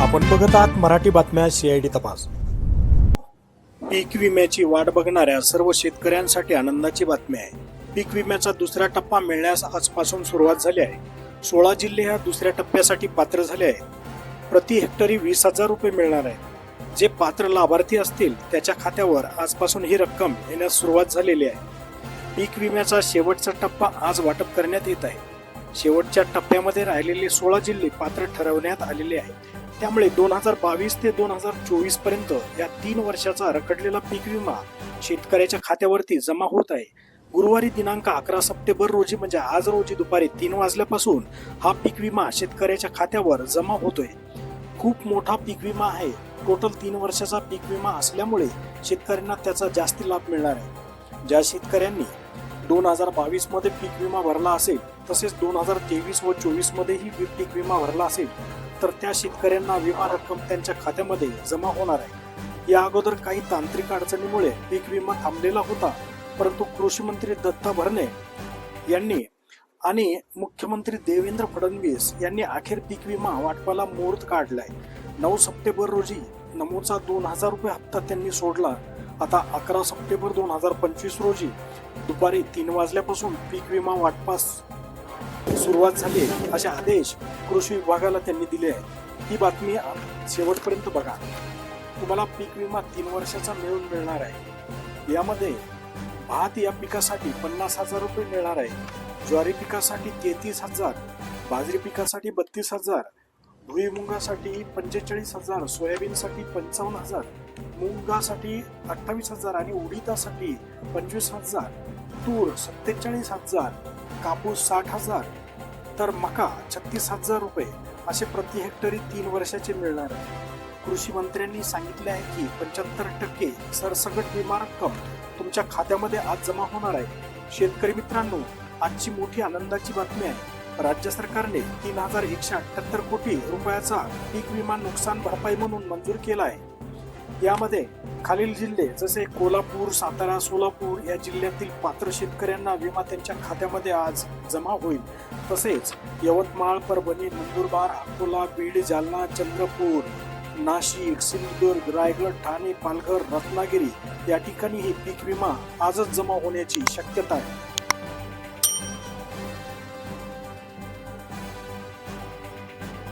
आपण बघत आहात मराठी बातम्या CID तपास। पीक विम्याची वाट बघणाऱ्या सर्व शेतकऱ्यांसाठी आनंदाची बातमी आहे। पीक विम्याचा दुसरा टप्पा मिळण्यास आजपासून सुरुवात झाली आहे। 16 जिल्हे ह्या दुसऱ्या टप्प्यासाठी पात्र झाले आहेत। प्रति हेक्टरी 20,000 रुपये मिळणार आहे। जे पात्र लाभार्थी असतील त्याच्या खात्यावर आजपासून ही रक्कम येण्यास सुरुवात झालेली आहे। पीक विम्याचा शेवटचा टप्पा आज वाटप करण्यात येत आहे। शेवटच्या टप्प्यामध्ये राहिलेले 16 जिल्हे पात्र ठरवण्यात आलेले आहेत। त्यामुळे 2022 ते 2024 पर्यंत या 3 वर्षाचा रखडलेला पीक विमा शेतकऱ्याच्या खात्यावरती जमा होत आहे। गुरुवारी दिनांक 11 सप्टेंबर रोजी म्हणजे आज रोजी दुपारी 3 वाजल्यापासून हा पीक विमा शेतकऱ्याच्या खात्यावर जमा होतोय। खूप मोठा पीक विमा आहे। टोटल 3 वर्षाचा पीक विमा असल्यामुळे शेतकऱ्यांना त्याचा जास्ती लाभ मिळणार आहे। ज्या शेतकऱ्यांनी 2022 मध्ये पीक विमा भरला असेल तसेच 2023 व 24 मध्येही पीक विमा भरला असेल तर त्या शेतकऱ्यांना विमा रक्कम त्यांच्या खात्यामध्ये जमा होणार आहे। या अगोदर काही तांत्रिक अडचणीमुळे पीक विमा थांबलेला होता, परंतु कृषी मंत्री दत्ता भरणे यांनी आणि मुख्यमंत्री देवेंद्र फडणवीस यांनी अखेर पीक विमा वाटपाला मुहूर्त काढलाय। 9 सप्टेंबर रोजी नमूचा 2,000 रुपये हप्ता त्यांनी सोडला। आता 11 सप्टेंबर 2025 रोजी दुपारी 3 वाजल्यापासून पीक विमा वाटपास सुरुवात झाली असे आदेश कृषी विभागाला त्यांनी दिले आहे। ही बातमी शेवटपर्यंत बघा। तुम्हाला पीक विमा 3 वर्षाचा मिळणार आहे। यामध्ये भात या पिकासाठी 50,000 रुपये मिळणार आहे। ज्वारी पिकासाठी 33,000, बाजरी पिकासाठी 32,000, भुईमुगासाठी 45,000, सोयाबीनसाठी 55,000, मुगासाठी 28,000 आणि उडीदासाठी 25,000, तूर 47,000, कापूस 60,000 तर मका 36,000 रुपये असे प्रति हेक्टरी 3 वर्षाचे मिळणार आहे। कृषी मंत्र्यांनी सांगितले आहे की 75% सरसकट विमा रक्कम तुमच्या खात्यामध्ये आज जमा होणार आहे। शेतकरी मित्रांनो, आजची मोठी आनंदाची बातमी आहे। राज्य सरकारने 3,178 कोटी रुपयाचा पीक विमा नुकसान भरपाई म्हणून मंजूर केला आहे। यामध्ये खालील जिल्हे जसे कोल्हापूर, सातारा, सोलापूर या जिल्ह्यातील पात्र शेतकऱ्यांना विमा त्यांच्या खात्यामध्ये आज जमा होईल। तसेच यवतमाळ, परभणी, नंदुरबार, अकोला, बीड, जालना, चंद्रपूर, नाशिक, सिंधुदुर्ग, रायगड, ठाणे, पालघर, रत्नागिरी या ठिकाणी ही पीक विमा आजच जमा होण्याची शक्यता आहे।